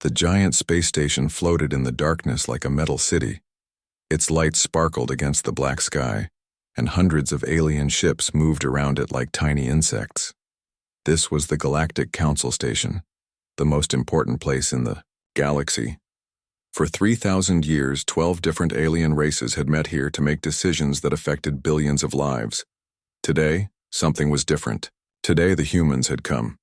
The giant space station floated in the darkness like a metal city. Its lights sparkled against the black sky, and hundreds of alien ships moved around it like tiny insects. This was the Galactic Council Station, the most important place in the galaxy. For 3,000 years, 12 different alien races had met here to make decisions that affected billions of lives. Today, something was different. Today, the humans had come.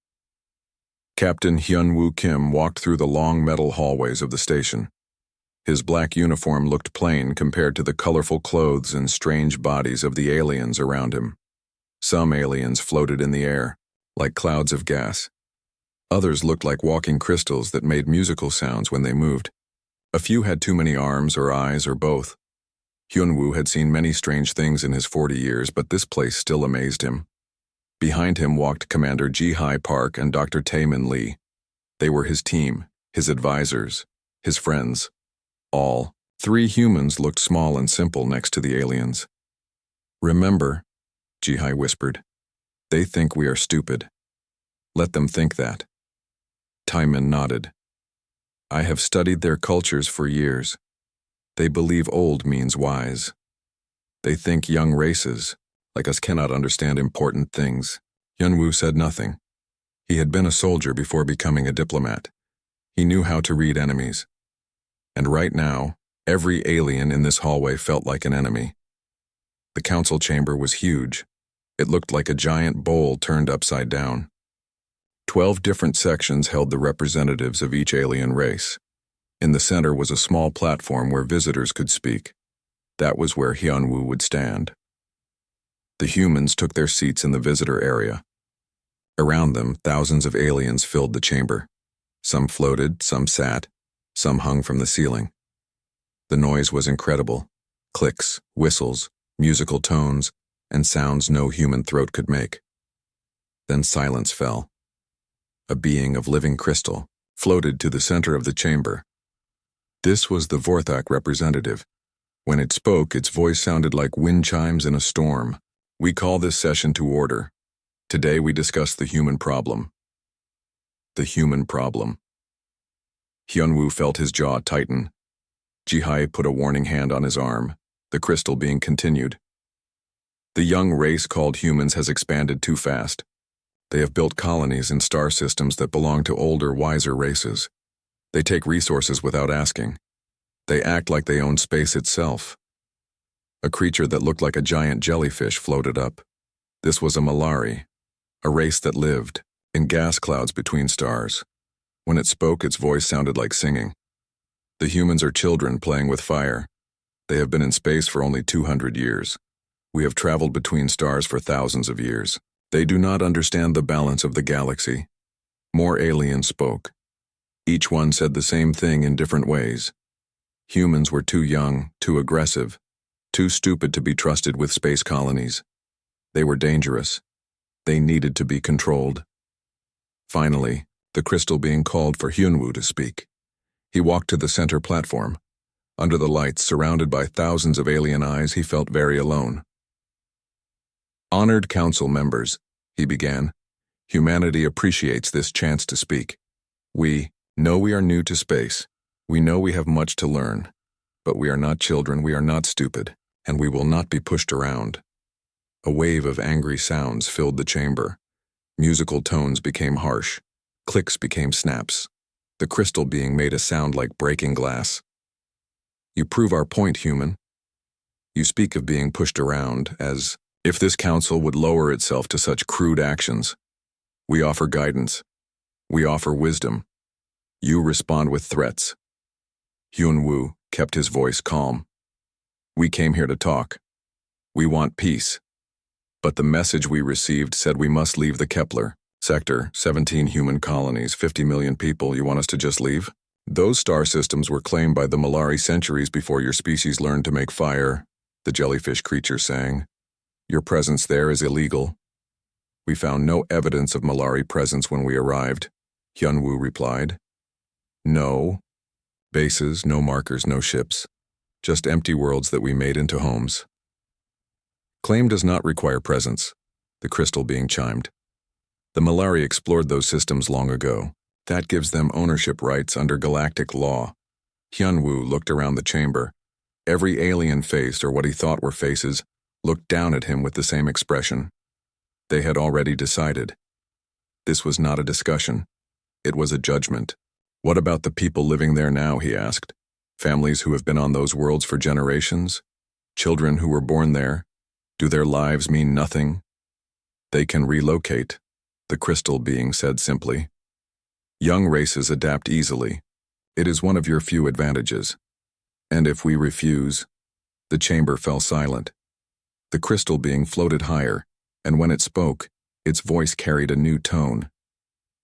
Captain Hyun-woo Kim walked through the long metal hallways of the station. His black uniform looked plain compared to the colorful clothes and strange bodies of the aliens around him. Some aliens floated in the air, like clouds of gas. Others looked like walking crystals that made musical sounds when they moved. A few had too many arms or eyes or both. Hyun-woo had seen many strange things in his 40 years, but this place still amazed him. Behind him walked Commander Ji-Hai Park and Dr. Tae-min Lee. They were his team, his advisors, his friends. All 3 humans looked small and simple next to the aliens. "Remember," Ji-Hai whispered, "they think we are stupid. Let them think that." Tae-min nodded. "I have studied their cultures for years. They believe old means wise. They think young races, like us, cannot understand important things." Hyun-woo said nothing. He had been a soldier before becoming a diplomat. He knew how to read enemies. And right now, every alien in this hallway felt like an enemy. The council chamber was huge. It looked like a giant bowl turned upside down. 12 different sections held the representatives of each alien race. In the center was a small platform where visitors could speak. That was where Hyun-woo would stand. The humans took their seats in the visitor area. Around them, thousands of aliens filled the chamber. Some floated, some sat, some hung from the ceiling. The noise was incredible. Clicks, whistles, musical tones, and sounds no human throat could make. Then silence fell. A being of living crystal floated to the center of the chamber. This was the Vorthak representative. When it spoke, its voice sounded like wind chimes in a storm. "We call this session to order. Today we discuss the human problem." The human problem. Hyun-woo felt his jaw tighten. Ji-Hai put a warning hand on his arm, the crystal being continued. "The young race called humans has expanded too fast. They have built colonies in star systems that belong to older, wiser races. They take resources without asking. They act like they own space itself." A creature that looked like a giant jellyfish floated up. This was a Malari, a race that lived in gas clouds between stars. When it spoke, its voice sounded like singing. "The humans are children playing with fire. They have been in space for only 200 years. We have traveled between stars for thousands of years. They do not understand the balance of the galaxy." More aliens spoke. Each one said the same thing in different ways. Humans were too young, too aggressive, too stupid to be trusted with space colonies. They were dangerous. They needed to be controlled. Finally, the crystal being called for Hyun-woo to speak. He walked to the center platform. Under the lights, surrounded by thousands of alien eyes, he felt very alone. "Honored council members," he began, "humanity appreciates this chance to speak. We know we are new to space. We know we have much to learn. But we are not children, we are not stupid, and we will not be pushed around." A wave of angry sounds filled the chamber. Musical tones became harsh. Clicks became snaps. The crystal being made a sound like breaking glass. "You prove our point, human. You speak of being pushed around as if this council would lower itself to such crude actions. We offer guidance. We offer wisdom. You respond with threats." Hyun-woo kept his voice calm. "We came here to talk. We want peace. But the message we received said we must leave the Kepler sector, 17 human colonies, 50 million people. You want us to just leave? Those star systems were claimed by the Malari centuries before your species learned to make fire," the jellyfish creature sang. "Your presence there is illegal." "We found no evidence of Malari presence when we arrived," Hyun-woo replied. "No bases, no markers, no ships. Just empty worlds that we made into homes." "Claim does not require presence," the crystal being chimed. "The Malari explored those systems long ago. That gives them ownership rights under galactic law. Hyunwoo looked around the chamber. Every alien face, or what he thought were faces, looked down at him with the same expression. They had already decided. This was not a discussion. It was a judgment. What about the people living there now, he asked. Families who have been on those worlds for generations? Children who were born there? Do their lives mean nothing? They can relocate, the crystal being said simply. Young races adapt easily. It is one of your few advantages. And if we refuse? The chamber fell silent. The crystal being floated higher, and when it spoke, its voice carried a new tone.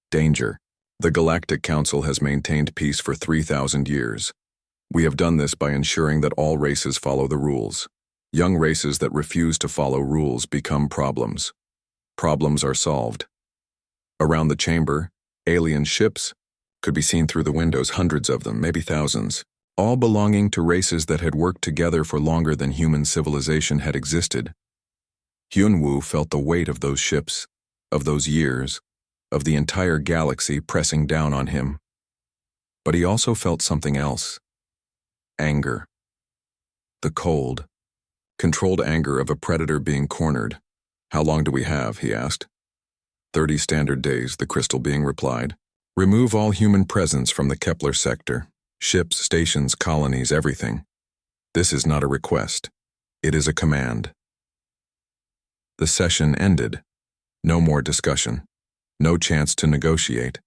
Danger. The Galactic Council has maintained peace for 3,000 years. We have done this by ensuring that all races follow the rules. Young races that refuse to follow rules become problems. Problems are solved. Around the chamber, alien ships could be seen through the windows, hundreds of them, maybe thousands, all belonging to races that had worked together for longer than human civilization had existed. Hyunwoo felt the weight of those ships, of those years, of the entire galaxy pressing down on him. But he also felt something else. Anger. The cold, controlled anger of a predator being cornered. How long do we have, he asked. 30 standard days, the crystal being replied. Remove all human presence from the Kepler sector. Ships, stations, colonies, everything. This is not a request. It is a command. The session ended. No more discussion. No chance to negotiate.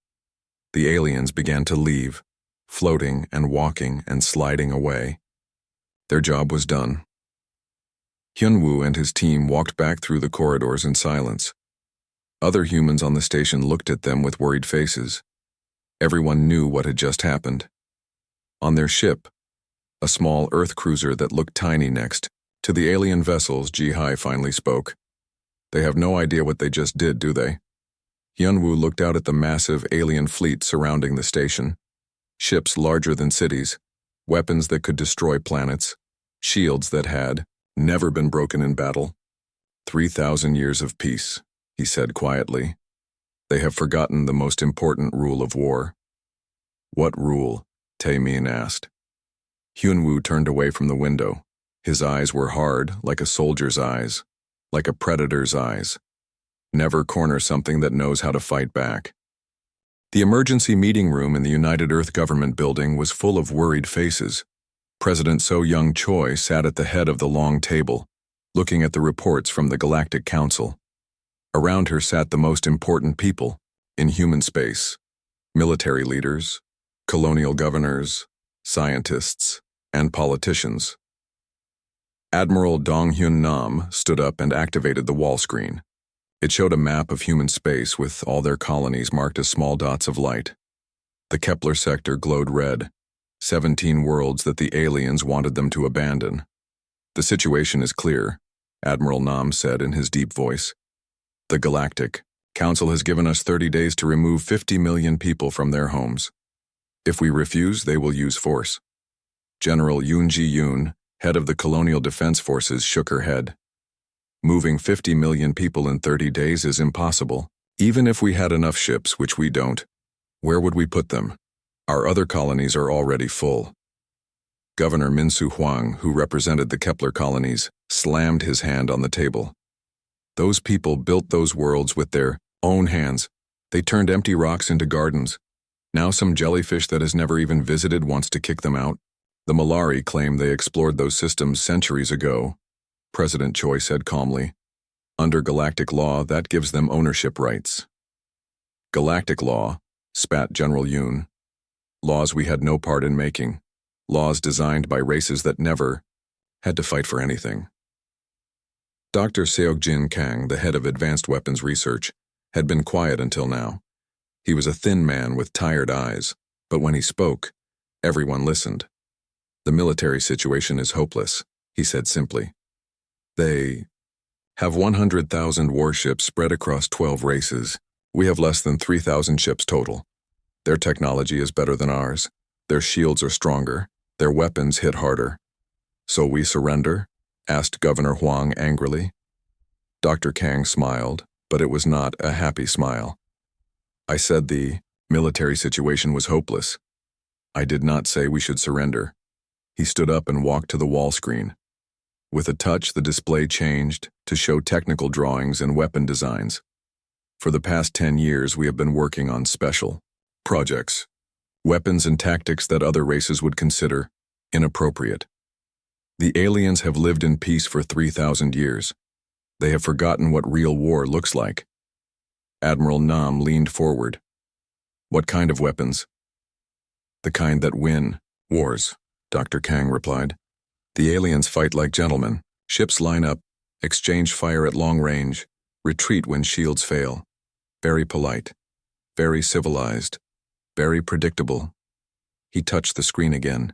The aliens began to leave, floating and walking and sliding away. Their job was done. Hyunwoo and his team walked back through the corridors in silence. Other humans on the station looked at them with worried faces. Everyone knew what had just happened. On their ship, a small Earth cruiser that looked tiny next to the alien vessels, Ji-Hai finally spoke. They have no idea what they just did, do they? Hyunwoo looked out at the massive alien fleet surrounding the station. Ships larger than cities, weapons that could destroy planets, shields that had never been broken in battle. 3,000 years of peace, he said quietly. They have forgotten the most important rule of war. What rule? Tae-min asked. Hyunwoo turned away from the window. His eyes were hard, like a soldier's eyes, like a predator's eyes. Never corner something that knows how to fight back. The emergency meeting room in the United Earth Government building was full of worried faces. President So Young-choi sat at the head of the long table, looking at the reports from the Galactic Council. Around her sat the most important people in human space: military leaders, colonial governors, scientists, and politicians. Admiral Dong-Hyun Nam stood up and activated the wall screen. It showed a map of human space with all their colonies marked as small dots of light. The Kepler sector glowed red, 17 worlds that the aliens wanted them to abandon. The situation is clear, Admiral Nam said in his deep voice. The Galactic Council has given us 30 days to remove 50 million people from their homes. If we refuse, they will use force. General Yoon Ji-yoon, head of the Colonial Defense Forces, shook her head. Moving 50 million people in 30 days is impossible. Even if we had enough ships, which we don't, where would we put them? Our other colonies are already full. Governor Min-Soo Hwang, who represented the Kepler colonies, slammed his hand on the table. Those people built those worlds with their own hands. They turned empty rocks into gardens. Now some jellyfish that has never even visited wants to kick them out. The Malari claim they explored those systems centuries ago, President Choi said calmly. Under galactic law, that gives them ownership rights. Galactic law, spat General Yoon. Laws we had no part in making. Laws designed by races that never had to fight for anything. Dr. Seok-jin Kang, the head of Advanced Weapons Research, had been quiet until now. He was a thin man with tired eyes, but when he spoke, everyone listened. The military situation is hopeless, he said simply. They have 100,000 warships spread across 12 races. We have less than 3,000 ships total. Their technology is better than ours. Their shields are stronger. Their weapons hit harder. So we surrender? Asked Governor Hwang angrily. Dr. Kang smiled, but it was not a happy smile. I said the Military situation was hopeless. I did not say we should surrender. He stood up and walked to the wall screen. With a touch, the display changed to show technical drawings and weapon designs. For the past 10 years, we have been working on special projects, weapons and tactics that other races would consider inappropriate. The aliens have lived in peace for 3,000 years. They have forgotten what real war looks like. Admiral Nam leaned forward. What kind of weapons? The kind that win wars, Dr. Kang replied. The aliens fight like gentlemen. Ships line up, exchange fire at long range, retreat when shields fail. Very polite, very civilized, very predictable. He touched the screen again.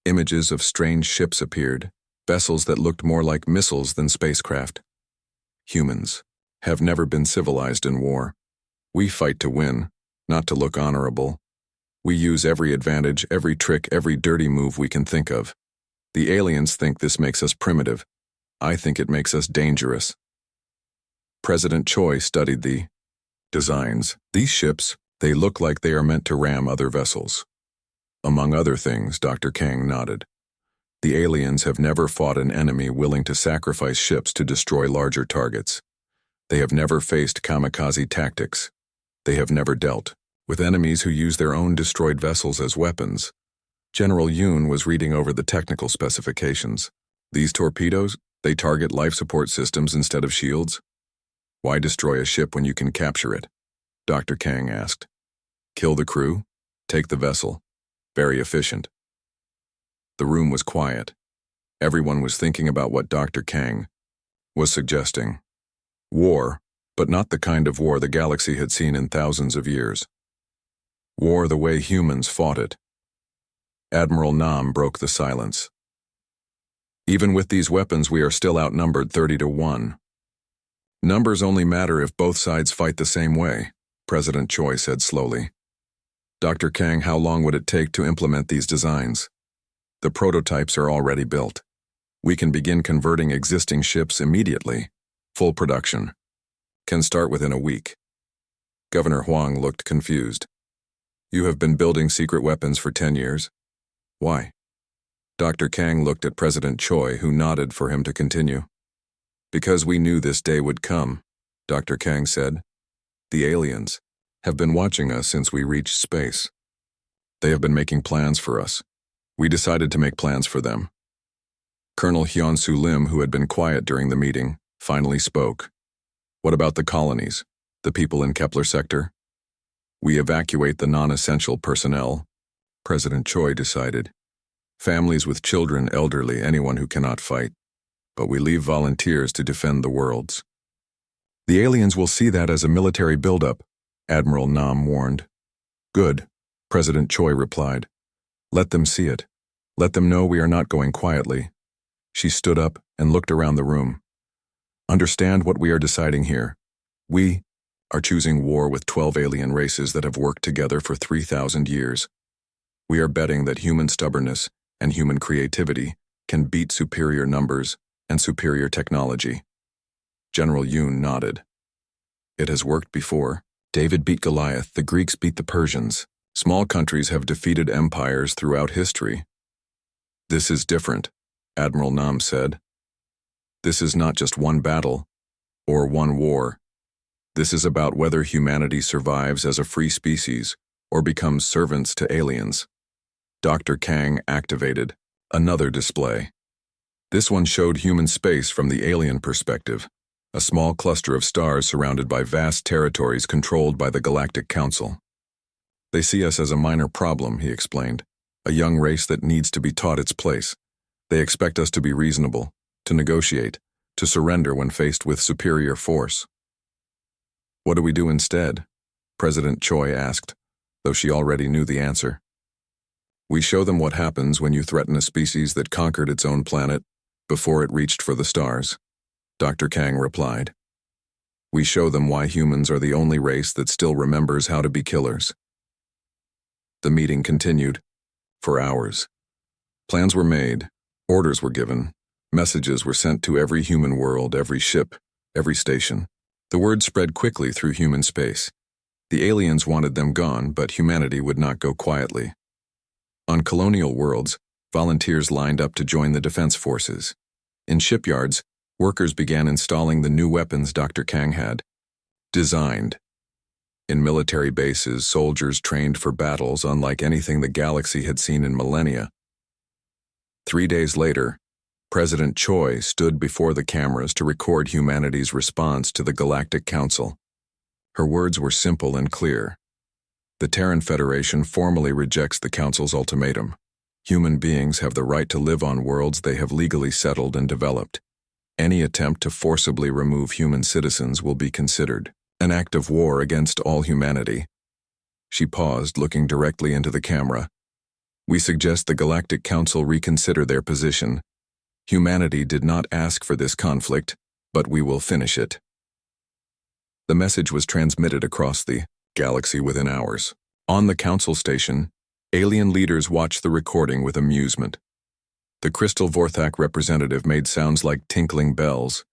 Images of strange ships appeared, vessels that looked more like missiles than spacecraft. Humans have never been civilized in war. We fight to win, not to look honorable. We use every advantage, every trick, every dirty move we can think of. The aliens think this makes us primitive. I think it makes us dangerous. President Choi studied the designs. These ships, they look like they are meant to ram other vessels. Among other things, Dr. Kang nodded. The aliens have never fought an enemy willing to sacrifice ships to destroy larger targets. They have never faced kamikaze tactics. They have never dealt with enemies who use their own destroyed vessels as weapons. General Yoon was reading over the technical specifications. These torpedoes, they target life support systems instead of shields. Why destroy a ship when you can capture it? Dr. Kang asked. Kill the crew? Take the vessel. Very efficient. The room was quiet. Everyone was thinking about what Dr. Kang was suggesting. War, but not the kind of war the galaxy had seen in thousands of years. War the way humans fought it. Admiral Nam broke the silence. Even with these weapons, we are still outnumbered 30-1. Numbers only matter if both sides fight the same way, President Choi said slowly. Dr. Kang, how long would it take to implement these designs? The prototypes are already built. We can begin converting existing ships immediately. Full production. Can start within a week. Governor Huang looked confused. You have been building secret weapons for 10 years? Why? Dr. Kang looked at President Choi, who nodded for him to continue. Because we knew this day would come, Dr. Kang said. The aliens have been watching us since we reached space. They have been making plans for us. We decided to make plans for them. Colonel Hyun-Soo Lim, who had been quiet during the meeting, finally spoke. What about the colonies, the people in Kepler sector? We evacuate the non-essential personnel, President Choi decided. Families with children, elderly, anyone who cannot fight. But we leave volunteers to defend the worlds. The aliens will see that as a military buildup, Admiral Nam warned. Good, President Choi replied. Let them see it. Let them know we are not going quietly. She stood up and looked around the room. Understand what we are deciding here. We are choosing war with 12 alien races that have worked together for 3,000 years. We are betting that human stubbornness and human creativity can beat superior numbers and superior technology. General Yoon nodded. It has worked before. David beat Goliath, the Greeks beat the Persians. Small countries have defeated empires throughout history. This is different, Admiral Nam said. This is not just one battle or one war. This is about whether humanity survives as a free species or becomes servants to aliens. Dr. Kang activated another display. This one showed human space from the alien perspective, a small cluster of stars surrounded by vast territories controlled by the Galactic Council. They see us as a minor problem, he explained, a young race that needs to be taught its place. They expect us to be reasonable, to negotiate, to surrender when faced with superior force. What do we do instead? President Choi asked, though she already knew the answer. We show them what happens when you threaten a species that conquered its own planet before it reached for the stars, Dr. Kang replied. We show them why humans are the only race that still remembers how to be killers. The meeting continued for hours. Plans were made, orders were given, messages were sent to every human world, every ship, every station. The word spread quickly through human space. The aliens wanted them gone, but humanity would not go quietly. On colonial worlds, volunteers lined up to join the defense forces. In shipyards, workers began installing the new weapons Dr. Kang had designed. In military bases, soldiers trained for battles unlike anything the galaxy had seen in millennia. 3 days later, President Choi stood before the cameras to record humanity's response to the Galactic Council. Her words were simple and clear. The Terran Federation formally rejects the Council's ultimatum. Human beings have the right to live on worlds they have legally settled and developed. Any attempt to forcibly remove human citizens will be considered an act of war against all humanity. She paused, looking directly into the camera. We suggest the Galactic Council reconsider their position. Humanity did not ask for this conflict, but we will finish it. The message was transmitted across the galaxy within hours. On the Council station, alien leaders watched the recording with amusement. The Crystal Vorthak representative made sounds like tinkling bells,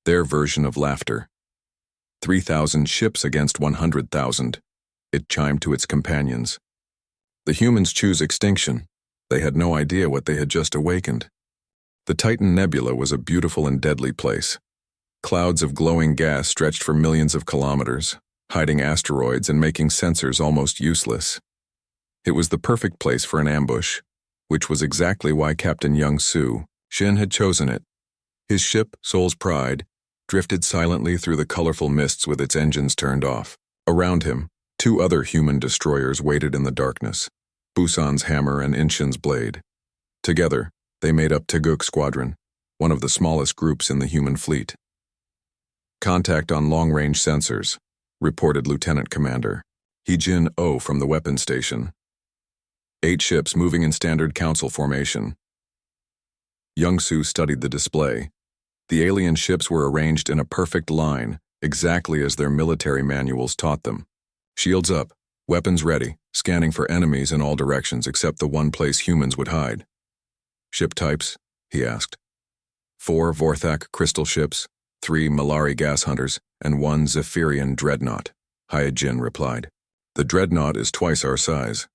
their version of laughter. 3,000 ships against 100,000, it chimed to its companions. The humans choose extinction. They had no idea what they had just awakened. The Titan Nebula was a beautiful and deadly place. Clouds of glowing gas stretched for millions of kilometers, hiding asteroids and making sensors almost useless. It was the perfect place for an ambush, which was exactly why Captain Young-Soo Shin had chosen it. His ship, Soul's Pride, drifted silently through the colorful mists with its engines turned off. Around him, 2 other human destroyers waited in the darkness, Busan's Hammer and Inshin's Blade. Together, they made up Taguk Squadron, one of the smallest groups in the human fleet. Contact on long-range sensors, reported Lieutenant Commander Hee-Jin Oh from the weapons station. 8 ships moving in standard council formation. Young-Soo studied the display. The alien ships were arranged in a perfect line, exactly as their military manuals taught them. Shields up, weapons ready, scanning for enemies in all directions except the one place humans would hide. Ship types? He asked. 4 Vorthak crystal ships, 3 Malari gas hunters, and 1 Zephyrian dreadnought, Hye-Jin replied. The dreadnought is twice our size.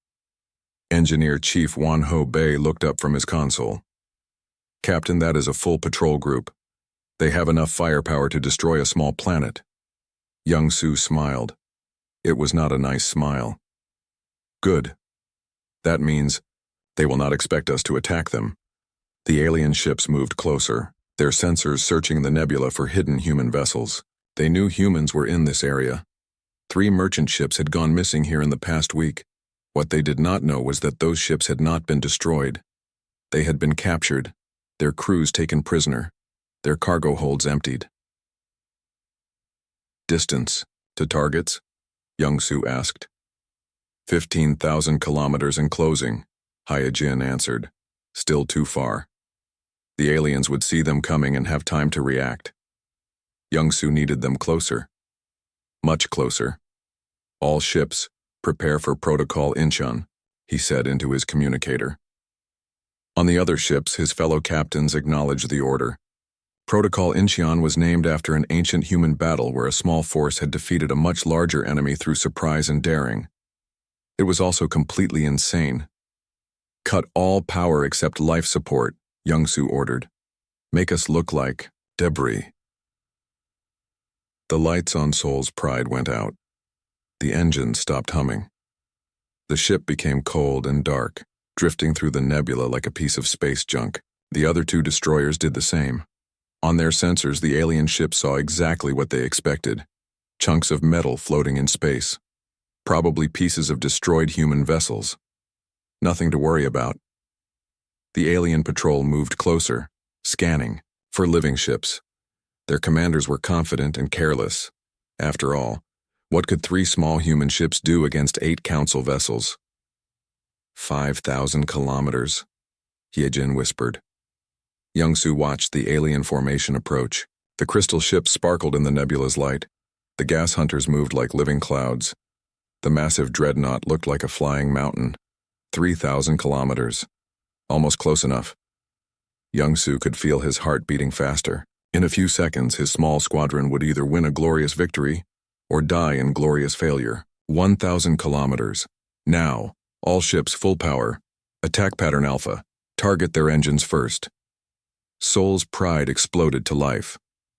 Engineer Chief Wan-Ho Bei looked up from his console. Captain, that is a full patrol group. They have enough firepower to destroy a small planet. Young-Soo smiled. It was not a nice smile. Good. That means they will not expect us to attack them. The alien ships moved closer, their sensors searching the nebula for hidden human vessels. They knew humans were in this area. 3 merchant ships had gone missing here in the past week. What they did not know was that those ships had not been destroyed. They had been captured, their crews taken prisoner, their cargo holds emptied. Distance to targets? Young-Soo asked. 15,000 kilometers in closing, Hye-Jin answered. Still too far. The aliens would see them coming and have time to react. Young-Soo needed them closer. Much closer. All ships, prepare for Protocol Incheon, he said into his communicator. On the other ships, his fellow captains acknowledged the order. Protocol Incheon was named after an ancient human battle where a small force had defeated a much larger enemy through surprise and daring. It was also completely insane. Cut all power except life support, Young-Soo ordered. Make us look like debris. The lights on Soul's Pride went out. The engine stopped humming. The ship became cold and dark, drifting through the nebula like a piece of space junk. The other 2 destroyers did the same. On their sensors, the alien ship saw exactly what they expected. Chunks of metal floating in space. Probably pieces of destroyed human vessels. Nothing to worry about. The alien patrol moved closer, scanning, for living ships. Their commanders were confident and careless. After all, what could 3 small human ships do against 8 council vessels? 5,000 kilometers, Hye-Jin whispered. Young-Soo watched the alien formation approach. The crystal ships sparkled in the nebula's light. The gas hunters moved like living clouds. The massive dreadnought looked like a flying mountain. 3,000 kilometers. Almost close enough. Young-Soo could feel his heart beating faster. In a few seconds, his small squadron would either win a glorious victory or die in glorious failure. 1,000 kilometers. Now, all ships full power. Attack pattern Alpha. Target their engines first. Soul's Pride exploded to life.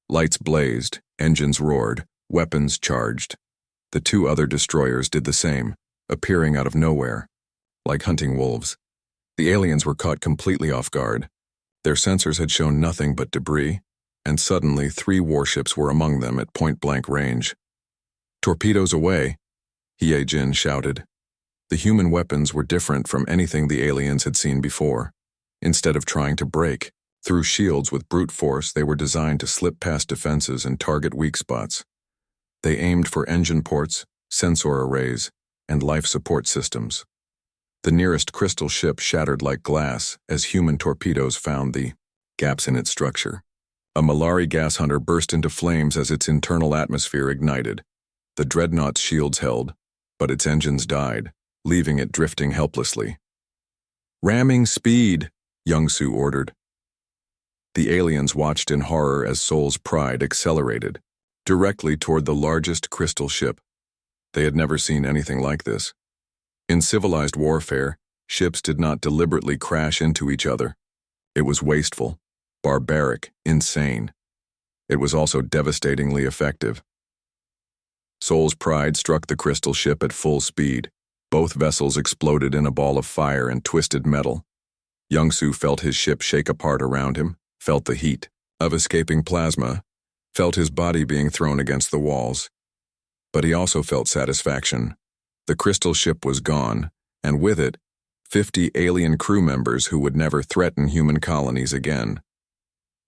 Lights blazed, engines roared, weapons charged. The two other destroyers did the same, appearing out of nowhere. Like hunting wolves. The aliens were caught completely off guard. Their sensors had shown nothing but debris, and suddenly 3 warships were among them at point-blank range. Torpedoes away, Hye-jin shouted. The human weapons were different from anything the aliens had seen before. Instead of trying to break through shields with brute force, they were designed to slip past defenses and target weak spots. They aimed for engine ports, sensor arrays, and life support systems. The nearest crystal ship shattered like glass as human torpedoes found the gaps in its structure. A Malari gas hunter burst into flames as its internal atmosphere ignited. The dreadnought's shields held, but its engines died, leaving it drifting helplessly. "Ramming speed," Young-Soo ordered. The aliens watched in horror as Soul's Pride accelerated, directly toward the largest crystal ship. They had never seen anything like this. In civilized warfare, ships did not deliberately crash into each other. It was wasteful, barbaric, insane. It was also devastatingly effective. Soul's Pride struck the crystal ship at full speed. Both vessels exploded in a ball of fire and twisted metal. Young-Soo felt his ship shake apart around him, felt the heat of escaping plasma, felt his body being thrown against the walls. But he also felt satisfaction. The crystal ship was gone, and with it, 50 alien crew members who would never threaten human colonies again.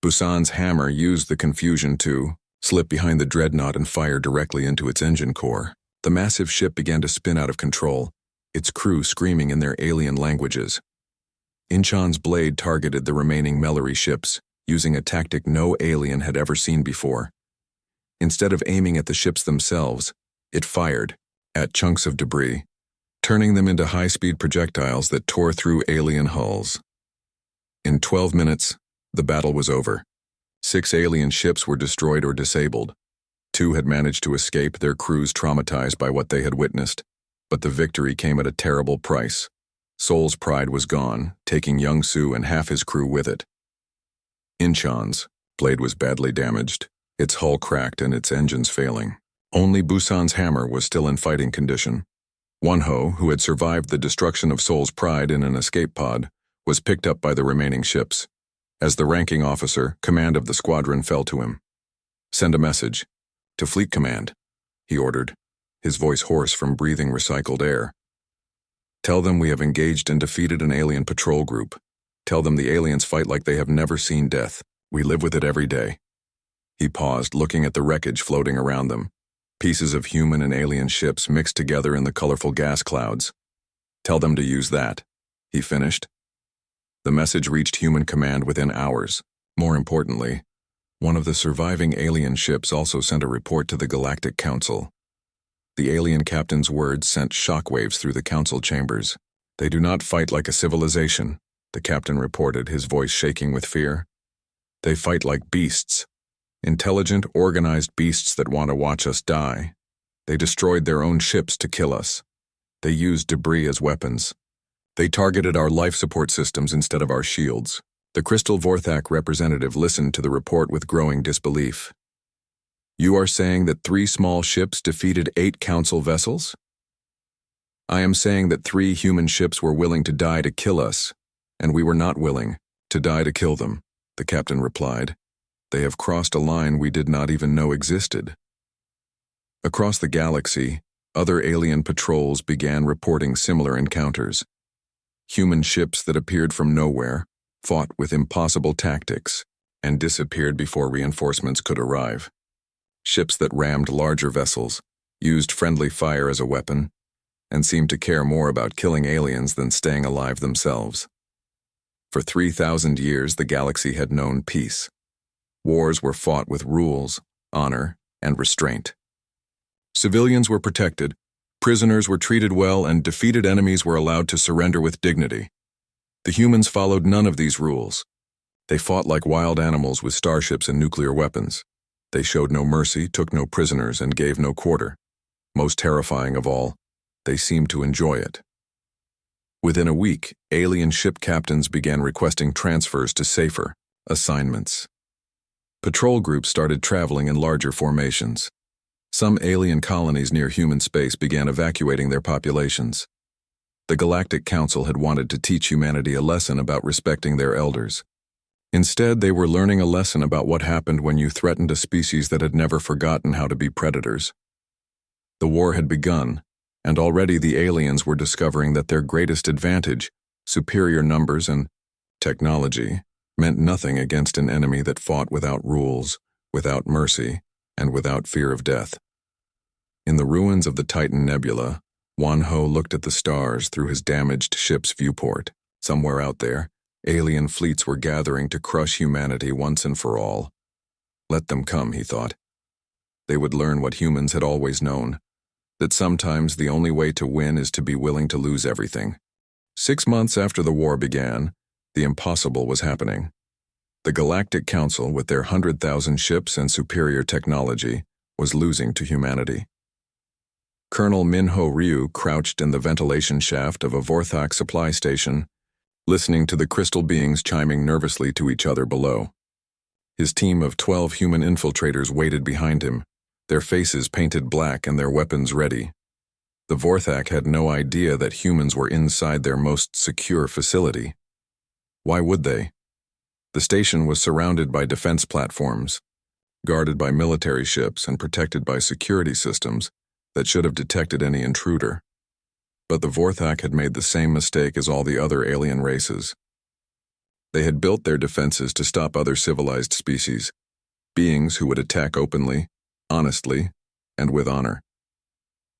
Busan's hammer used the confusion to slip behind the dreadnought and fire directly into its engine core. The massive ship began to spin out of control, its crew screaming in their alien languages. Incheon's blade targeted the remaining Mellery ships, using a tactic no alien had ever seen before. Instead of aiming at the ships themselves, it fired at chunks of debris, turning them into high-speed projectiles that tore through alien hulls. In 12 minutes, the battle was over. 6 alien ships were destroyed or disabled. 2 had managed to escape, their crews traumatized by what they had witnessed. But the victory came at a terrible price. Soul's Pride was gone, taking Young-Soo and half his crew with it. Incheon's blade was badly damaged, its hull cracked and its engines failing. Only Busan's hammer was still in fighting condition. Wonho, who had survived the destruction of Soul's Pride in an escape pod, was picked up by the remaining ships. As the ranking officer, command of the squadron fell to him. "Send a message. To Fleet Command," he ordered, his voice hoarse from breathing recycled air. "Tell them we have engaged and defeated an alien patrol group. Tell them the aliens fight like they have never seen death. We live with it every day." He paused, looking at the wreckage floating around them. Pieces of human and alien ships mixed together in the colorful gas clouds. "Tell them to use that," he finished. The message reached Human Command within hours. More importantly, one of the surviving alien ships also sent a report to the Galactic Council. The alien captain's words sent shockwaves through the council chambers. "They do not fight like a civilization," the captain reported, his voice shaking with fear. "They fight like beasts. Intelligent, organized beasts that want to watch us die. They destroyed their own ships to kill us. They used debris as weapons. They targeted our life support systems instead of our shields." The Crystal Vorthak representative listened to the report with growing disbelief. "You are saying that 3 small ships defeated 8 council vessels?" "I am saying that 3 human ships were willing to die to kill us, and we were not willing to die to kill them," the captain replied. "They have crossed a line we did not even know existed." Across the galaxy, other alien patrols began reporting similar encounters. Human ships that appeared from nowhere, fought with impossible tactics, and disappeared before reinforcements could arrive. Ships that rammed larger vessels, used friendly fire as a weapon, and seemed to care more about killing aliens than staying alive themselves. For 3,000 years, the galaxy had known peace. Wars were fought with rules, honor, and restraint. Civilians were protected, prisoners were treated well, and defeated enemies were allowed to surrender with dignity. The humans followed none of these rules. They fought like wild animals with starships and nuclear weapons. They showed no mercy, took no prisoners, and gave no quarter. Most terrifying of all, they seemed to enjoy it. Within a week, alien ship captains began requesting transfers to safer assignments. Patrol groups started traveling in larger formations. Some alien colonies near human space began evacuating their populations. The Galactic Council had wanted to teach humanity a lesson about respecting their elders. Instead, they were learning a lesson about what happened when you threatened a species that had never forgotten how to be predators. The war had begun, and already the aliens were discovering that their greatest advantage, superior numbers and technology, meant nothing against an enemy that fought without rules, without mercy, and without fear of death. In the ruins of the Titan Nebula, Wan Ho looked at the stars through his damaged ship's viewport. Somewhere out there, alien fleets were gathering to crush humanity once and for all. Let them come, he thought. They would learn what humans had always known, that sometimes the only way to win is to be willing to lose everything. 6 months after the war began, the impossible was happening. The Galactic Council, with their 100,000 ships and superior technology, was losing to humanity. Colonel Minho Ryu crouched in the ventilation shaft of a Vorthak supply station, listening to the crystal beings chiming nervously to each other below. His team of 12 human infiltrators waited behind him, their faces painted black and their weapons ready. The Vorthak had no idea that humans were inside their most secure facility. Why would they? The station was surrounded by defense platforms, guarded by military ships and protected by security systems that should have detected any intruder. But the Vorthak had made the same mistake as all the other alien races. They had built their defenses to stop other civilized species, beings who would attack openly, honestly, and with honor.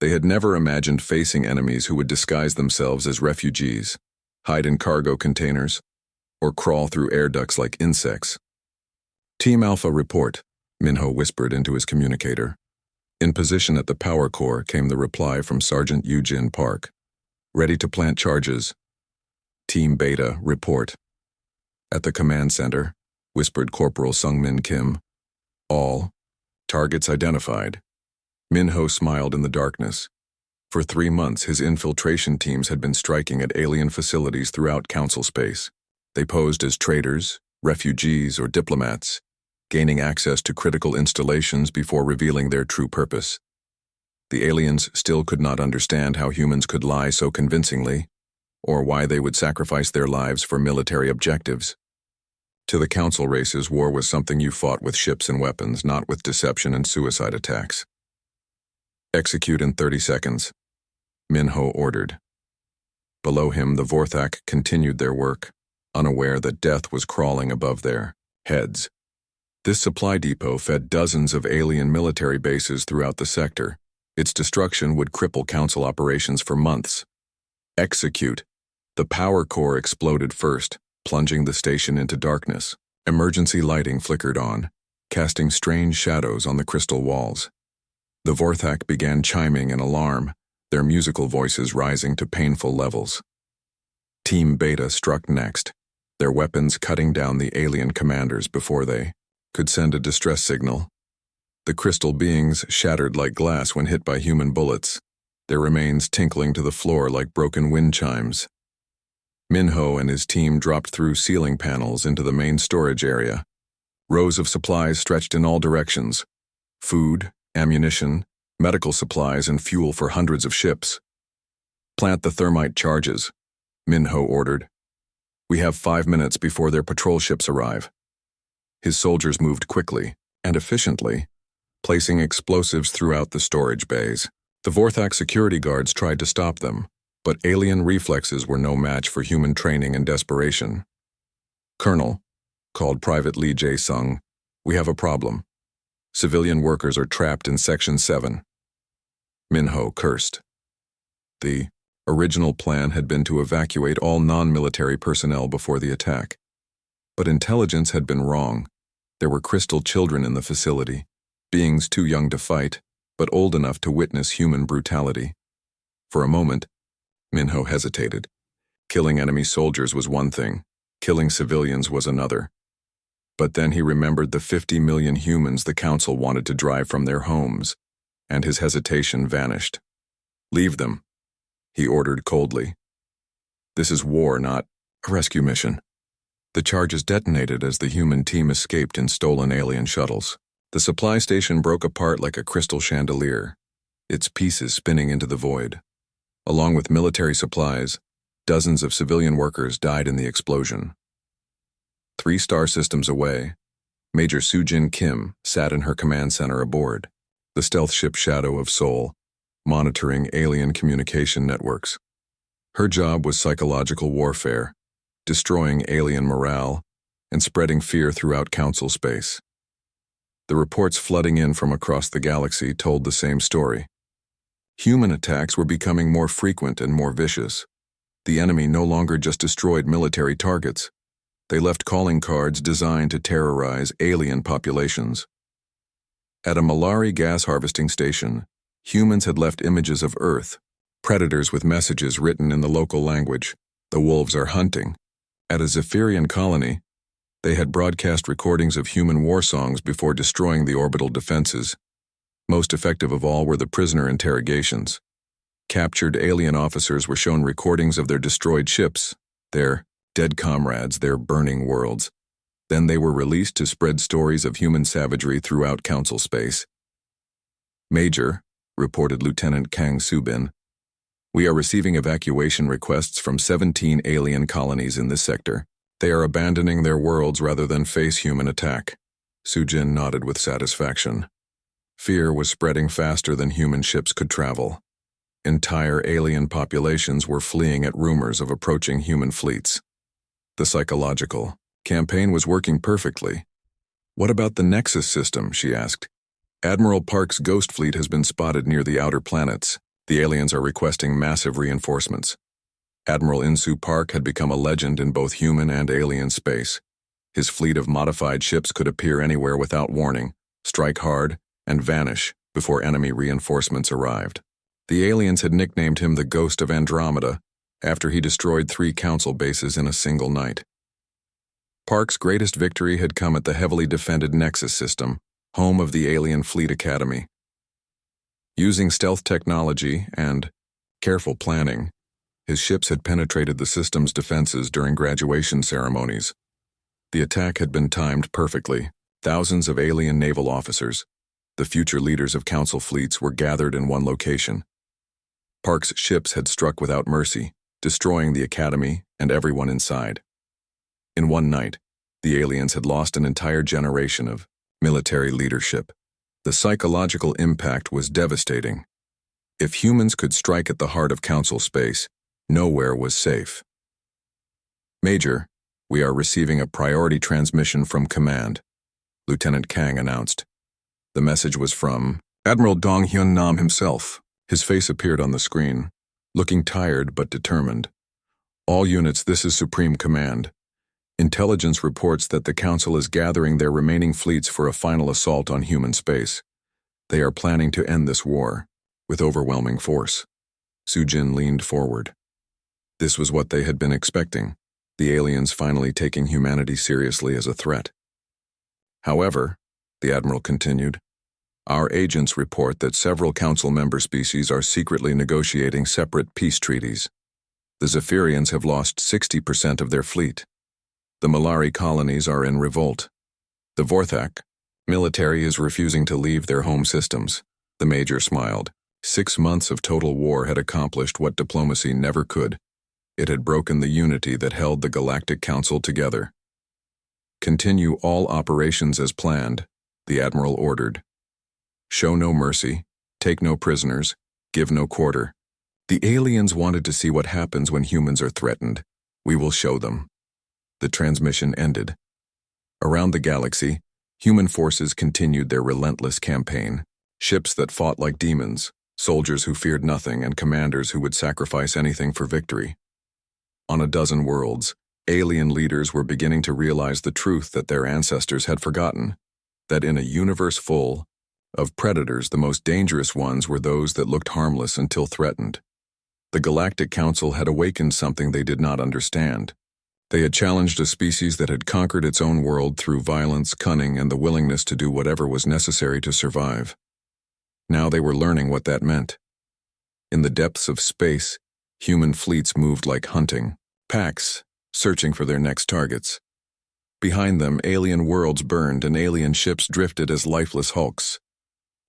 They had never imagined facing enemies who would disguise themselves as refugees, hide in cargo containers, or crawl through air ducts like insects. Team Alpha report, Minho whispered into his communicator. In position at the power core came the reply from Sergeant Eugene Park. Ready to plant charges. Team Beta, report. At the command center, whispered Corporal Sungmin Kim. All. Targets identified. Minho smiled in the darkness. For 3 months, his infiltration teams had been striking at alien facilities throughout Council space. They posed as traders, refugees, or diplomats, gaining access to critical installations before revealing their true purpose. The aliens still could not understand how humans could lie so convincingly, or why they would sacrifice their lives for military objectives. To the Council races, war was something you fought with ships and weapons, not with deception and suicide attacks. Execute in 30 seconds, Minho ordered. Below him, the Vorthak continued their work, unaware that death was crawling above their heads. This supply depot fed dozens of alien military bases throughout the sector. Its destruction would cripple Council operations for months. Execute. The power core exploded first, plunging the station into darkness. Emergency lighting flickered on, casting strange shadows on the crystal walls. The Vorthak began chiming in alarm, their musical voices rising to painful levels. Team Beta struck next, their weapons cutting down the alien commanders before they could send a distress signal. The crystal beings shattered like glass when hit by human bullets, their remains tinkling to the floor like broken wind chimes. Minho and his team dropped through ceiling panels into the main storage area. Rows of supplies stretched in all directions: food, ammunition, medical supplies, and fuel for hundreds of ships. Plant the thermite charges, Minho ordered. We have 5 minutes before their patrol ships arrive. His soldiers moved quickly and efficiently, placing explosives throughout the storage bays. The Vorthak security guards tried to stop them, but alien reflexes were no match for human training and desperation. Colonel, called Private Lee Jae-sung, we have a problem. Civilian workers are trapped in Section 7. Minho cursed. The original plan had been to evacuate all non-military personnel before the attack. But intelligence had been wrong. There were crystal children in the facility, beings too young to fight, but old enough to witness human brutality. For a moment, Minho hesitated. Killing enemy soldiers was one thing, killing civilians was another. But then he remembered the 50 million humans the Council wanted to drive from their homes, and his hesitation vanished. "Leave them," he ordered coldly. "This is war, not a rescue mission." The charges detonated as the human team escaped in stolen alien shuttles. The supply station broke apart like a crystal chandelier, its pieces spinning into the void. Along with military supplies, dozens of civilian workers died in the explosion. 3 star systems away, Major Soo-Jin Kim sat in her command center aboard, the stealth ship Shadow of Seoul, monitoring alien communication networks. Her job was psychological warfare, destroying alien morale and spreading fear throughout Council space. The reports flooding in from across the galaxy told the same story. Human attacks were becoming more frequent and more vicious. The enemy no longer just destroyed military targets. They left calling cards designed to terrorize alien populations. At a Malari gas harvesting station, humans had left images of Earth, predators with messages written in the local language. "The wolves are hunting." At a Zephyrian colony, they had broadcast recordings of human war songs before destroying the orbital defenses. Most effective of all were the prisoner interrogations. Captured alien officers were shown recordings of their destroyed ships, their dead comrades, their burning worlds. Then they were released to spread stories of human savagery throughout Council space. "Major," reported Lieutenant Kang Subin, "we are receiving evacuation requests from 17 alien colonies in this sector. They are abandoning their worlds rather than face human attack." Soo-Jin nodded with satisfaction. Fear was spreading faster than human ships could travel. Entire alien populations were fleeing at rumors of approaching human fleets. The psychological campaign was working perfectly. "What about the Nexus system?" she asked. "Admiral Park's ghost fleet has been spotted near the outer planets. The aliens are requesting massive reinforcements." Admiral Insu Park had become a legend in both human and alien space. His fleet of modified ships could appear anywhere without warning, strike hard, and vanish before enemy reinforcements arrived. The aliens had nicknamed him the Ghost of Andromeda after he destroyed 3 Council bases in a single night. Park's greatest victory had come at the heavily defended Nexus system, home of the Alien Fleet Academy. Using stealth technology and careful planning, his ships had penetrated the system's defenses during graduation ceremonies. The attack had been timed perfectly. Thousands of alien naval officers, the future leaders of Council fleets, were gathered in one location. Park's ships had struck without mercy, destroying the Academy and everyone inside. In one night, the aliens had lost an entire generation of military leadership. The psychological impact was devastating. If humans could strike at the heart of Council space, nowhere was safe. "Major, we are receiving a priority transmission from Command," Lieutenant Kang announced. The message was from Admiral Dong Hyun Nam himself. His face appeared on the screen, looking tired but determined. "All units, this is Supreme Command. Intelligence reports that the Council is gathering their remaining fleets for a final assault on human space. They are planning to end this war with overwhelming force." Soo-Jin leaned forward. This was what they had been expecting, the aliens finally taking humanity seriously as a threat. "However," the Admiral continued, "our agents report that several Council member species are secretly negotiating separate peace treaties. The Zephyrians have lost 60% of their fleet. The Malari colonies are in revolt. The Vorthak military is refusing to leave their home systems." The Major smiled. 6 months of total war had accomplished what diplomacy never could. It had broken the unity that held the Galactic Council together. "Continue all operations as planned," the Admiral ordered. "Show no mercy, take no prisoners, give no quarter. The aliens wanted to see what happens when humans are threatened. We will show them." The transmission ended. Around the galaxy, human forces continued their relentless campaign. Ships that fought like demons, soldiers who feared nothing, and commanders who would sacrifice anything for victory. On a dozen worlds, alien leaders were beginning to realize the truth that their ancestors had forgotten, that in a universe full of predators, the most dangerous ones were those that looked harmless until threatened. The Galactic Council had awakened something they did not understand. They had challenged a species that had conquered its own world through violence, cunning, and the willingness to do whatever was necessary to survive. Now they were learning what that meant. In the depths of space, human fleets moved like hunting packs, searching for their next targets. Behind them, alien worlds burned and alien ships drifted as lifeless hulks.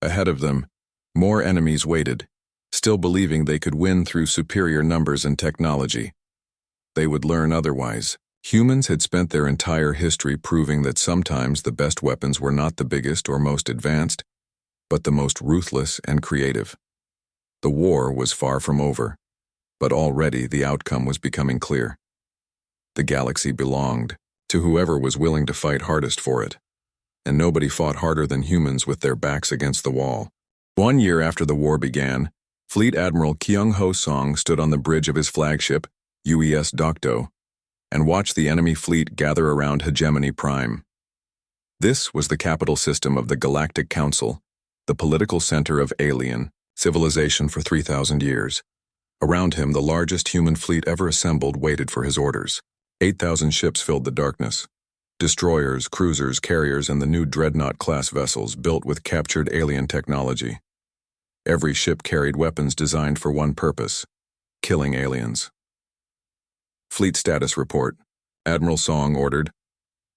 Ahead of them, more enemies waited, still believing they could win through superior numbers and technology. They would learn otherwise. Humans had spent their entire history proving that sometimes the best weapons were not the biggest or most advanced, but the most ruthless and creative. The war was far from over, but already the outcome was becoming clear. The galaxy belonged to whoever was willing to fight hardest for it, and nobody fought harder than humans with their backs against the wall. 1 year after the war began, Fleet Admiral Kyung-ho Song stood on the bridge of his flagship, UES Dokdo, and watched the enemy fleet gather around Hegemony Prime. This was the capital system of the Galactic Council, the political center of alien civilization for 3,000 years. Around him, the largest human fleet ever assembled waited for his orders. 8,000 ships filled the darkness. Destroyers, cruisers, carriers, and the new Dreadnought-class vessels built with captured alien technology. Every ship carried weapons designed for one purpose: killing aliens. Fleet Status Report. Admiral Song ordered.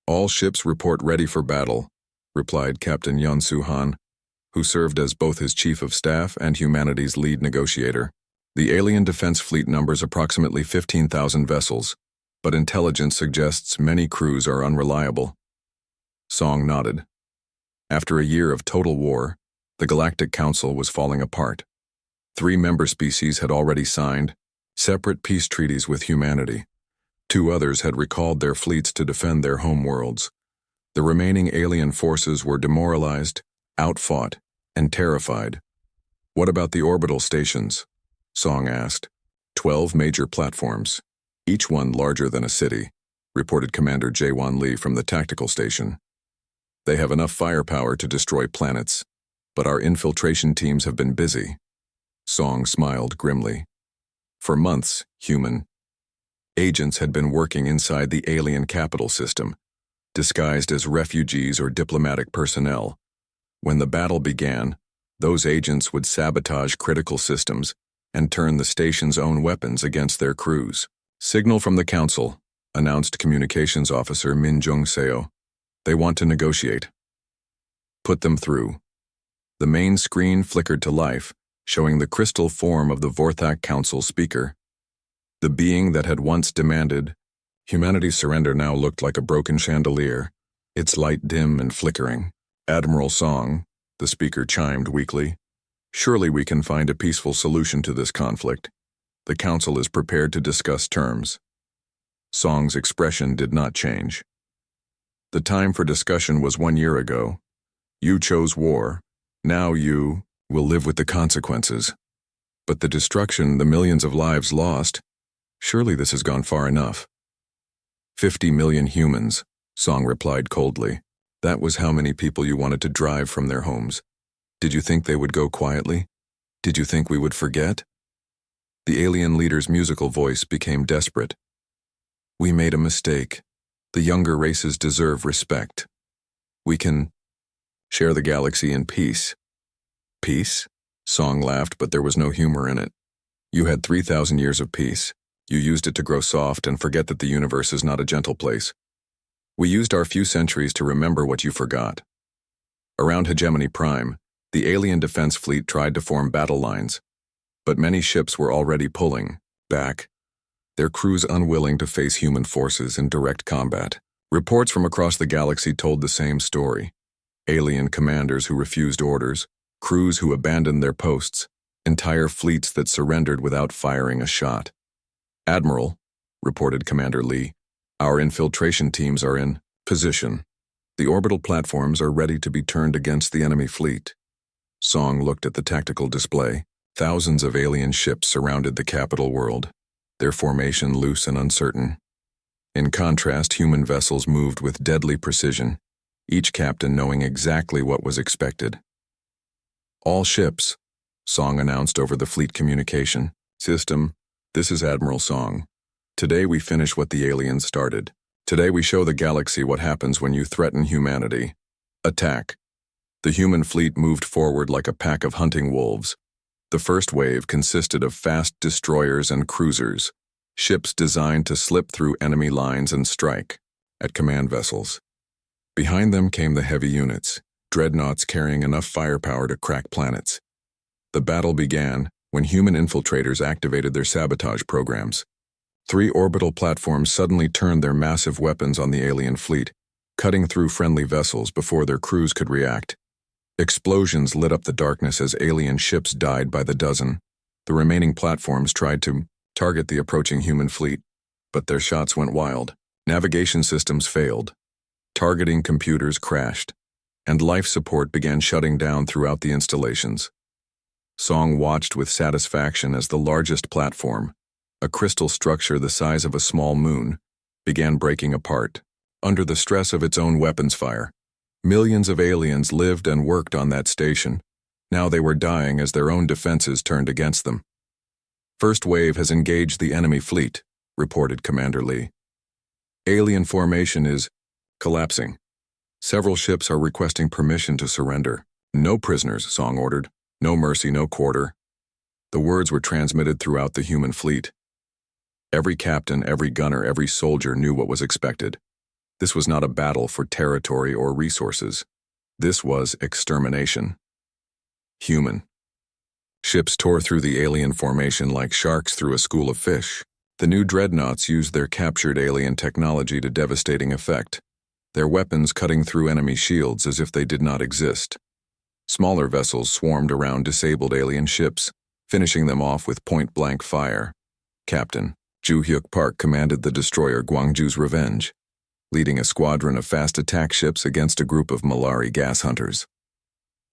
"All ships report ready for battle," replied Captain Yun-Soo Han, who served as both his chief of staff and humanity's lead negotiator. The alien defense fleet numbers approximately 15,000 vessels, but intelligence suggests many crews are unreliable. Song nodded. After a year of total war, the Galactic Council was falling apart. 3 member species had already signed separate peace treaties with humanity. 2 others had recalled their fleets to defend their homeworlds. The remaining alien forces were demoralized, outfought, and terrified. "What about the orbital stations?" Song asked. 12 major platforms, each one larger than a city, reported Commander Jae-won Lee from the tactical station. "They have enough firepower to destroy planets, but our infiltration teams have been busy." Song smiled grimly. For months, human agents had been working inside the alien capital system, disguised as refugees or diplomatic personnel. When the battle began, those agents would sabotage critical systems and turn the station's own weapons against their crews. "Signal from the Council," announced Communications Officer Min Jung-seo. "They want to negotiate." "Put them through." The main screen flickered to life, showing the crystal form of the Vorthak Council speaker. The being that had once demanded humanity's surrender now looked like a broken chandelier, its light dim and flickering. "Admiral Song," the speaker chimed weakly, "surely we can find a peaceful solution to this conflict. The Council is prepared to discuss terms." Song's expression did not change. "The time for discussion was 1 year ago. You chose war. Now you will live with the consequences. But the destruction, the millions of lives lost, surely this has gone far enough." 50 million humans, Song replied coldly. "That was how many people you wanted to drive from their homes. Did you think they would go quietly? Did you think we would forget?" The alien leader's musical voice became desperate. "We made a mistake. The younger races deserve respect. We can share the galaxy in peace." "Peace?" Song laughed, but there was no humor in it. "You had 3,000 years of peace. You used it to grow soft and forget that the universe is not a gentle place. We used our few centuries to remember what you forgot." Around Hegemony Prime, the alien defense fleet tried to form battle lines, but many ships were already pulling back, their crews unwilling to face human forces in direct combat. Reports from across the galaxy told the same story: alien commanders who refused orders, crews who abandoned their posts, entire fleets that surrendered without firing a shot. "Admiral," reported Commander Lee, "our infiltration teams are in position. The orbital platforms are ready to be turned against the enemy fleet." Song looked at the tactical display. Thousands of alien ships surrounded the capital world, their formation loose and uncertain. In contrast, human vessels moved with deadly precision, each captain knowing exactly what was expected. "All ships," Song announced over the fleet communication system. "This is Admiral Song. Today we finish what the aliens started. Today we show the galaxy what happens when you threaten humanity. Attack." The human fleet moved forward like a pack of hunting wolves. The first wave consisted of fast destroyers and cruisers, ships designed to slip through enemy lines and strike at command vessels. Behind them came the heavy units, dreadnoughts carrying enough firepower to crack planets. The battle began when human infiltrators activated their sabotage programs. 3 orbital platforms suddenly turned their massive weapons on the alien fleet, cutting through friendly vessels before their crews could react. Explosions lit up the darkness as alien ships died by the dozen. The remaining platforms tried to target the approaching human fleet, but their shots went wild. Navigation systems failed. Targeting computers crashed, and life support began shutting down throughout the installations. Song watched with satisfaction as the largest platform, a crystal structure the size of a small moon, began breaking apart. Under the stress of its own weapons fire, millions of aliens lived and worked on that station. Now they were dying as their own defenses turned against them. First wave has engaged the enemy fleet, reported Commander Lee. Alien formation is collapsing. Several ships are requesting permission to surrender. No prisoners, Song ordered. No mercy, no quarter. The words were transmitted throughout the human fleet. Every captain, every gunner, every soldier knew what was expected. This was not a battle for territory or resources. This was extermination. Human. Ships tore through the alien formation like sharks through a school of fish. The new dreadnoughts used their captured alien technology to devastating effect, their weapons cutting through enemy shields as if they did not exist. Smaller vessels swarmed around disabled alien ships, finishing them off with point-blank fire. Captain Ju Hyuk Park commanded the destroyer Gwangju's Revenge, leading a squadron of fast attack ships against a group of Malari gas hunters.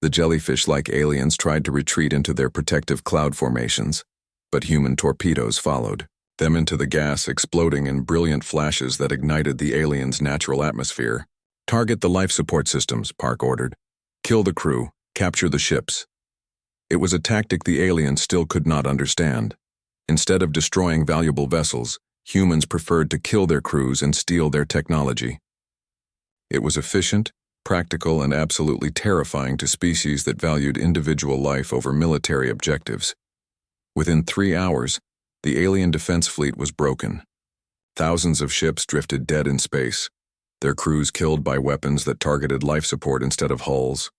The jellyfish-like aliens tried to retreat into their protective cloud formations, but human torpedoes followed them into the gas, exploding in brilliant flashes that ignited the aliens' natural atmosphere. Target the life support systems, Park ordered. Kill the crew, capture the ships. It was a tactic the aliens still could not understand. Instead of destroying valuable vessels, humans preferred to kill their crews and steal their technology. It was efficient, practical, and absolutely terrifying to species that valued individual life over military objectives. Within 3 hours, the alien defense fleet was broken. Thousands of ships drifted dead in space, their crews killed by weapons that targeted life support instead of hulls.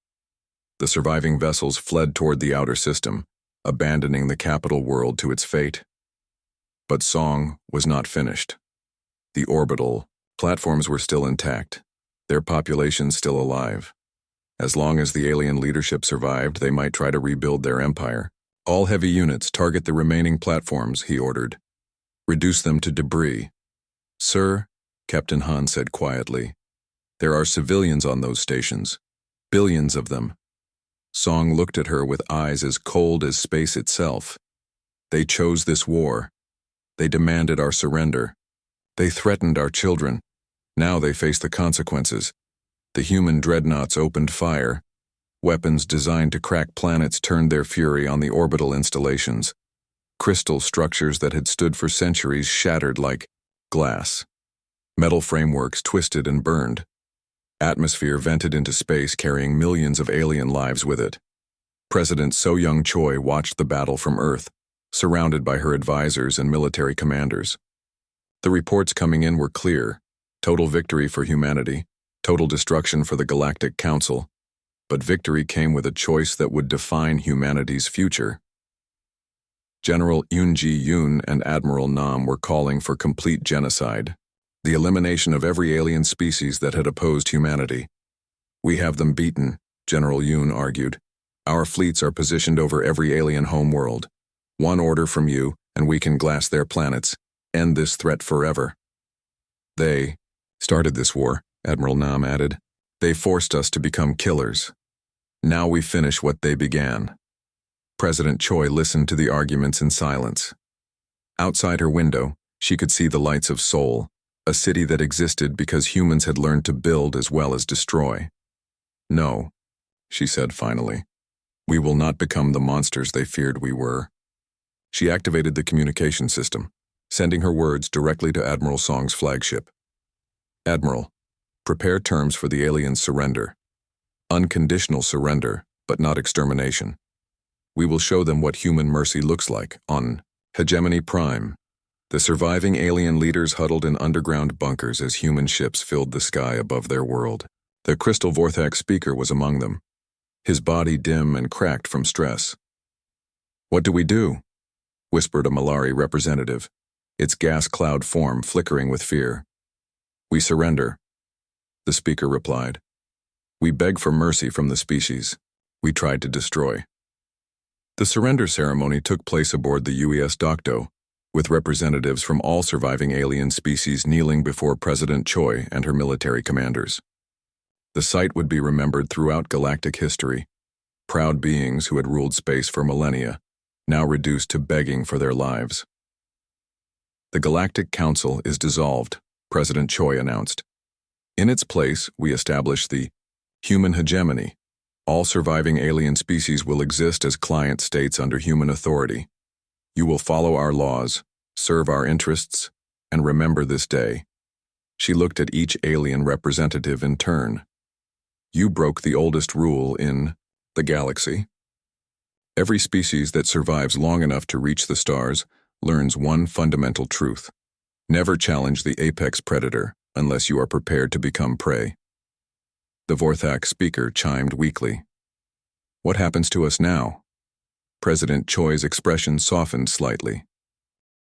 The surviving vessels fled toward the outer system, abandoning the capital world to its fate. But Song was not finished. The orbital platforms were still intact, their populations still alive. As long as the alien leadership survived, they might try to rebuild their empire. All heavy units target the remaining platforms, he ordered. Reduce them to debris. Sir, Captain Han said quietly, there are civilians on those stations. Billions of them. Song looked at her with eyes as cold as space itself. They chose this war. They demanded our surrender. They threatened our children. Now they face the consequences. The human dreadnoughts opened fire. Weapons designed to crack planets turned their fury on the orbital installations. Crystal structures that had stood for centuries shattered like glass. Metal frameworks twisted and burned. Atmosphere vented into space, carrying millions of alien lives with it. President So Young Choi watched the battle from Earth, surrounded by her advisors and military commanders. The reports coming in were clear: total victory for humanity, total destruction for the Galactic Council. But victory came with a choice that would define humanity's future. General Yoon Ji-yoon and Admiral Nam were calling for complete genocide, the elimination of every alien species that had opposed humanity. We have them beaten, General Yoon argued. Our fleets are positioned over every alien homeworld. One order from you, and we can glass their planets, end this threat forever. They started this war, Admiral Nam added. They forced us to become killers. Now we finish what they began. President Choi listened to the arguments in silence. Outside her window, she could see the lights of Seoul, a city that existed because humans had learned to build as well as destroy. No, she said finally. We will not become the monsters they feared we were. She activated the communication system, sending her words directly to Admiral Song's flagship. Admiral, prepare terms for the aliens' surrender. Unconditional surrender, but not extermination. We will show them what human mercy looks like on Hegemony Prime. The surviving alien leaders huddled in underground bunkers as human ships filled the sky above their world. The crystal Vortex speaker was among them, his body dim and cracked from stress. "What do we do?" whispered a Malari representative, its gas cloud form flickering with fear. "We surrender," the speaker replied. "We beg for mercy from the species we tried to destroy." The surrender ceremony took place aboard the UES Docto, with representatives from all surviving alien species kneeling before President Choi and her military commanders. The site would be remembered throughout galactic history, proud beings who had ruled space for millennia, now reduced to begging for their lives. "The Galactic Council is dissolved," President Choi announced. "In its place, we establish the human hegemony. All surviving alien species will exist as client states under human authority. You will follow our laws, serve our interests, and remember this day." She looked at each alien representative in turn. "You broke the oldest rule in the galaxy. Every species that survives long enough to reach the stars learns one fundamental truth. Never challenge the apex predator unless you are prepared to become prey." The Vorthak speaker chimed weakly. "What happens to us now?" President Choi's expression softened slightly.